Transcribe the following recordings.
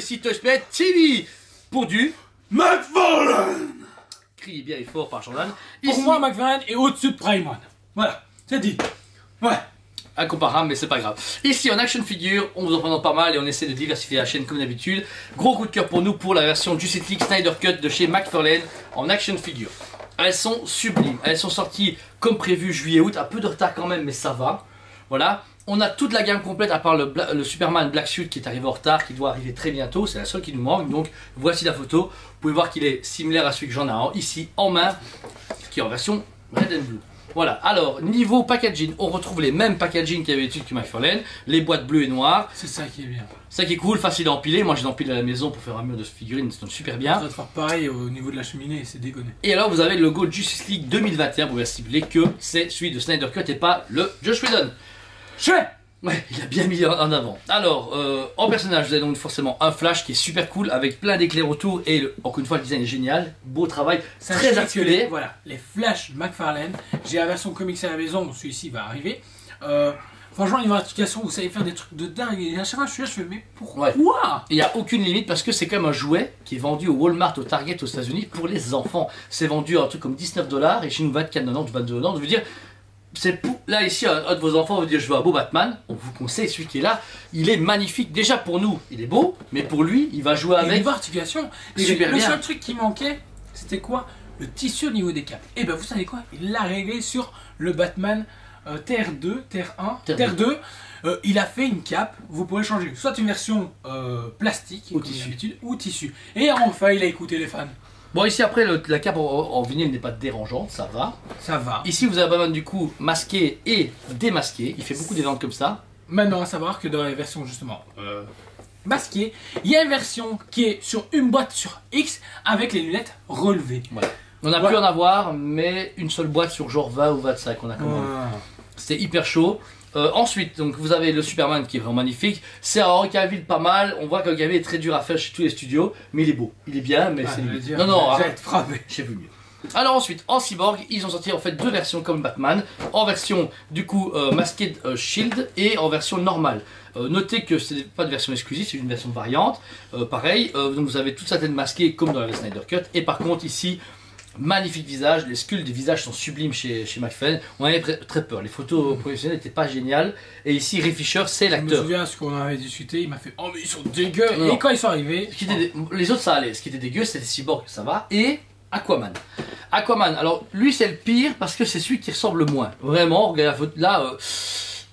site Touchpad TV pour du McFarlane. Criez bien et fort par Jordan. Pour moi, McFarlane est au-dessus de Prime One. Voilà, c'est dit. Ouais. Incomparable, mais c'est pas grave. Ici en action figure, on vous en présente pas mal et on essaie de diversifier la chaîne comme d'habitude. Gros coup de cœur pour nous pour la version Justice League Snyder Cut de chez McFarlane en action figure. Elles sont sublimes, elles sont sorties comme prévu juillet-août, un peu de retard quand même, mais ça va. Voilà, on a toute la gamme complète à part le Superman Black Suit qui est arrivé en retard, qui doit arriver très bientôt, c'est la seule qui nous manque. Donc voici la photo, vous pouvez voir qu'il est similaire à celui que j'en ai ici en main, qui est en version Red and Blue. Voilà, alors niveau packaging, on retrouve les mêmes packaging qu'il y avait d'habitude que McFarlane, les boîtes bleues et noires. C'est ça qui est bien. Ça qui est cool, facile à empiler. Moi, je l'empile à la maison pour faire un mur de figurines, c'est super bien. On va faire pareil au niveau de la cheminée, c'est déconné. Et alors, vous avez le logo Justice League 2021. Vous pouvez cibler que c'est celui de Snyder Cut et pas le Joss Whedon. Ouais, il a bien mis en avant. Alors, en personnage, vous avez donc forcément un Flash qui est super cool avec plein d'éclairs autour et encore une fois, le design est génial. Beau travail, très articulé. Voilà, les Flash McFarlane. J'ai la version comics à la maison, celui-ci va arriver. Franchement, niveau articulation, vous savez faire des trucs de dingue. Et à chaque fois, je suis là, je fais, mais pourquoi ouais. Il n'y a aucune limite parce que c'est quand même un jouet qui est vendu au Walmart, au Target, aux États-Unis pour les enfants. C'est vendu à un truc comme 19 $ et chez nous 24,90 ou 22,90. Je veux dire, c'est pour là ici, un de vos enfants vous dire je veux un beau Batman. On vous conseille celui qui est là. Il est magnifique. Déjà pour nous, il est beau, mais pour lui, il va jouer avec. Niveau articulation, super le bien. seul truc qui manquait, c'était quoi? Le tissu au niveau des capes. Et ben vous savez quoi? Il l'a réglé sur le Batman Terre 2, Terre 1, Terre 2. Il a fait une cape, vous pourrez changer soit une version plastique ou tissu. Ou tissu. Et enfin, il a écouté les fans. Bon, ici après, la cape en vinyle n'est pas dérangeante, ça va. Ça va. Ici, vous avez Batman du coup masqué et démasqué. Il fait beaucoup des ventes comme ça. Maintenant, à savoir que dans les versions justement masquées, il y a une version qui est sur une boîte sur X avec les lunettes relevées. Voilà. On a pu en avoir, mais une seule boîte sur genre 20 ou 25 on a commandé. C'était hyper chaud. Ensuite, donc vous avez le Superman qui est vraiment magnifique. C'est un Henry Cavill pas mal. On voit que Cavill est très dur à faire chez tous les studios, mais il est beau. Il est bien, mais c'est lui. Non, non, arrête, frappé. J'ai vu mieux. Alors ensuite, en Cyborg, ils ont sorti en fait deux versions comme Batman. En version du coup Masked Shield et en version normale. Notez que ce n'est pas de version exclusive, c'est une version variante. Pareil, donc vous avez toute sa tête masquée comme dans la Snyder Cut. Et par contre ici, magnifique visage, les sculptes des visages sont sublimes chez McFarlane. On avait très peur, les photos professionnelles n'étaient pas géniales. Et ici, Ray Fisher, c'est l'acteur. Je me souviens ce qu'on avait discuté, il m'a fait oh mais ils sont dégueux. Non. Et quand ils sont arrivés, les autres ça allait. Ce qui était dégueu, c'était Cyborg, ça va. Et Aquaman. Aquaman, alors lui c'est le pire parce que c'est celui qui ressemble le moins. Vraiment, regardez la photo, là,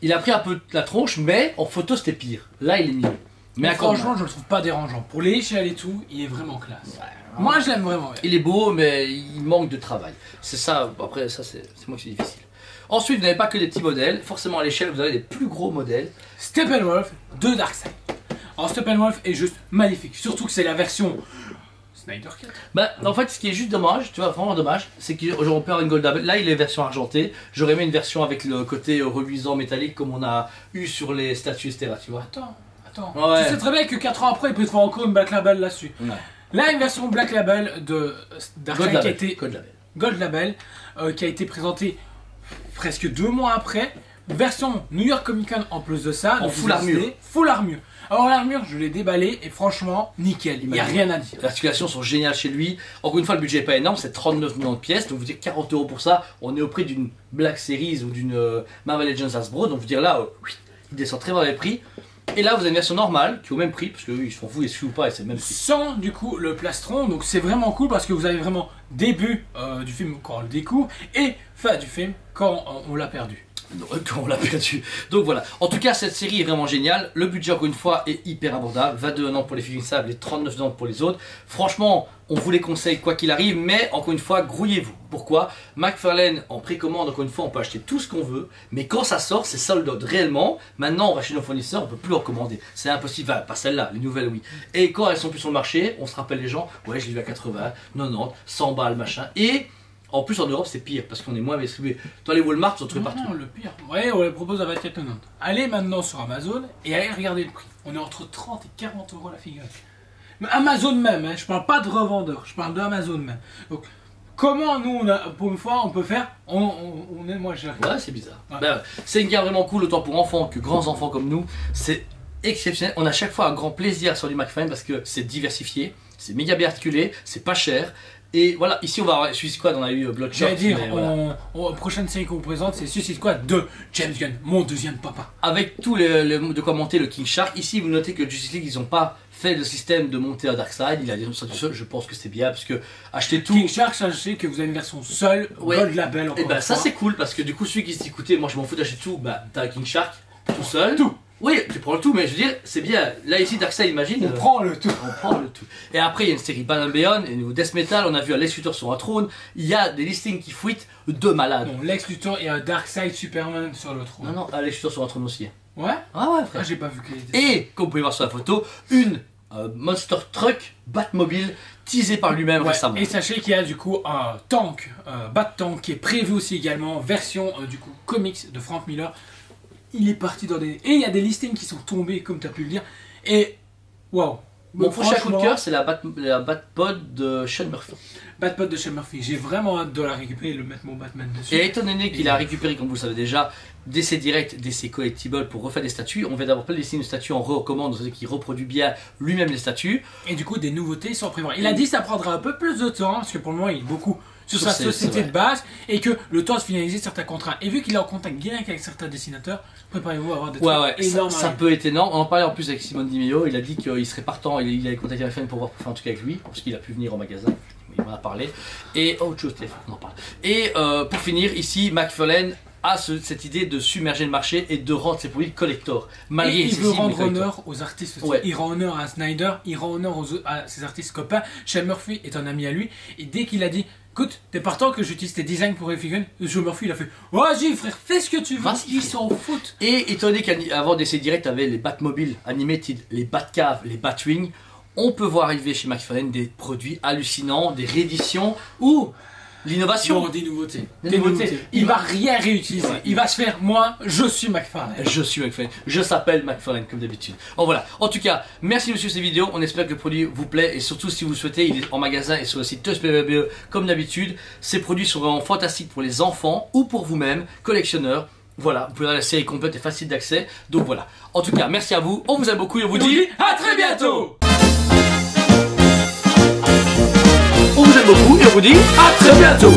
il a pris un peu la tronche, mais en photo c'était pire. Là il est mieux. Mais franchement, je le trouve pas dérangeant. Pour l'échelle et tout, il est vraiment classe. Ouais, moi, je l'aime vraiment. Il est beau, mais il manque de travail. C'est ça, après, ça, c'est moi qui c'est difficile. Ensuite, vous n'avez pas que des petits modèles. Forcément, à l'échelle, vous avez des plus gros modèles. Steppenwolf de Darkseid. Alors, Steppenwolf est juste magnifique. Surtout que c'est la version Snyder Cut. Bah, en fait, ce qui est juste dommage, tu vois, vraiment dommage, c'est qu'on peut avoir une Gold Label. Là, il est version argentée. J'aurais aimé une version avec le côté reluisant métallique comme on a eu sur les statues, etc. Tu vois. Attends. Ouais. Tu sais très bien que 4 ans après, il peut te faire encore une Black Label là-dessus. Ouais. Là, une version Black Label de Darkseid qui a été Gold Label. Qui a été présentée presque 2 mois après. Version New York Comic Con en plus de ça. En full armure. Full armure. Alors l'armure, je l'ai déballée et franchement, nickel. Il n'y a rien à dire. Les articulations sont géniales chez lui. Encore une fois, le budget n'est pas énorme, c'est 39,90 pièces. Donc vous dire 40 € pour ça, on est au prix d'une Black Series ou d'une Marvel Legends Hasbro. Donc vous dire là, il descend très dans les prix. Et là, vous avez une version normale qui est au même prix, parce que ils s'en foutent, ils suivent ou pas, et c'est le même prix. Sans du coup le plastron, donc c'est vraiment cool parce que vous avez vraiment début du film quand on le découvre et fin du film quand on l'a perdu. Quand on l'a perdu. Donc voilà. En tout cas, cette série est vraiment géniale. Le budget, encore une fois, est hyper abordable. 22,90 pour les figurines sables et 39,90 pour les autres. Franchement, on vous les conseille quoi qu'il arrive, mais encore une fois, grouillez-vous. Pourquoi? McFarlane en précommande, encore une fois, on peut acheter tout ce qu'on veut, mais quand ça sort, c'est sold out réellement. Maintenant, on va chez nos fournisseurs, on peut plus en commander. C'est impossible. Enfin, pas celles-là, les nouvelles, oui. Et quand elles sont plus sur le marché, on se rappelle les gens, ouais, je l'ai vu à 80, 90, 100 balles, machin. Et en plus, en Europe, c'est pire parce qu'on est moins distribué. Toi, les Walmart, tu en trouves partout. Non, le pire. Ouais, on les propose à 24,90. Allez maintenant sur Amazon et allez regarder le prix. On est entre 30 et 40 € la figurine. Mais Amazon même, hein, je parle pas de revendeur, je parle d'Amazon même. Donc, comment nous, pour une fois, on peut faire on est moins cher. Ouais, c'est bizarre. Ouais. Ben, c'est une gamme vraiment cool, autant pour enfants que grands enfants comme nous. C'est exceptionnel. On a à chaque fois un grand plaisir sur du McFarlane parce que c'est diversifié, c'est méga bien articulé, c'est pas cher. Et voilà, ici on va avoir Suicide Squad, on a eu Bloodshot. J'allais dire, voilà. prochaine série qu'on vous présente, c'est Suicide Squad de James Gunn, mon deuxième papa. Avec tout de quoi monter le King Shark. Ici vous notez que Justice League ils n'ont pas fait le système de monter à Darkseid, il a des sorties seul, je pense que c'est bien parce que acheter tout. King Shark, sachez que vous avez une version seule, Ouais. Gold Label encore. Et bah ça c'est cool parce que du coup celui qui s'est écouté, moi je m'en fous d'acheter tout, bah t'as un King Shark tout seul. Tout. Oui, tu prends le tout, mais je veux dire, c'est bien. Là ici Darkseid, imagine. On prend le tout. On prend le tout. Et après, il y a une série Batman Beyond, et niveau Death Metal, on a vu un Lex Luthor sur un trône. Il y a des listings qui fuitent de malades. Non, Lex Luthor et un Darkseid Superman sur le trône. Non, non, un Lex Luthor sur un trône aussi. Ouais. Ah ouais, Ah, frère. j'ai pas vu qu'elle était. Et, comme vous pouvez voir sur la photo, une Monster Truck Batmobile teasée par lui-même Ouais, récemment. et sachez qu'il y a du coup un tank, Bat-Tank, qui est prévu aussi également, version du coup comics de Frank Miller. Il est parti dans des... Et il y a des listings qui sont tombés, comme tu as pu le dire. Et, waouh. Mon prochain coup de cœur, c'est la Batpod de Sean Murphy. Batpod de Sean Murphy. J'ai vraiment hâte de la récupérer et de mettre mon Batman dessus. Et étant donné qu'il a récupéré, comme vous le savez déjà, DC Direct, DC Collectible pour refaire des statues, on vient d'avoir plein de listings de statues en recommande, c'est-à-dire qu'il reproduit bien lui-même les statues. Et du coup, des nouveautés sont prévues. Il a dit que ça prendra un peu plus de temps, parce que pour le moment, il est beaucoup sur sa société de base, et que le temps de finaliser certains contrats. Et vu qu'il est en contact direct avec certains dessinateurs, préparez-vous à avoir des trucs énormes. Ça peut être énorme. On en parlait en plus avec Simone Di Meo, il a dit qu'il serait partant, il avait contacté la FM pour voir pour faire un truc avec lui, parce qu'il a pu venir au magasin. Il m'en a parlé. Et autre chose, on en parle. Et pour finir, ici, McFarlane a cette idée de submerger le marché et de rendre ses produits collector. Malgré il veut rendre honneur aux artistes aussi. Ouais. Il rend honneur à Snyder, il rend honneur à ses artistes copains. Sean Murphy est un ami à lui. Et dès qu'il a dit, écoute, t'es partant que j'utilise tes designs pour les figurines, Sean Murphy il a fait, vas-y frère, fais ce que tu veux. Ils s'en foutent. Et étant donné qu'avant DC Direct avait les Batmobiles Animated, les Batcaves, les Batwing, on peut voir arriver chez McFarlane des produits hallucinants, des rééditions ou l'innovation. Non, des nouveautés. Des nouveautés. Il va rien réutiliser. Il va se faire, moi, je suis McFarlane. Je suis McFarlane. Je s'appelle McFarlane comme d'habitude. Bon voilà. En tout cas, merci de suivre ces vidéos. On espère que le produit vous plaît et surtout si vous le souhaitez, il est en magasin et sur le site TeusPBE comme d'habitude. Ces produits sont vraiment fantastiques pour les enfants ou pour vous-même, collectionneurs. Voilà, vous pouvez avoir la série complète et facile d'accès. Donc voilà. En tout cas, merci à vous. On vous aime beaucoup et on vous dit à très bientôt. On vous aime beaucoup et on vous dit à très bientôt.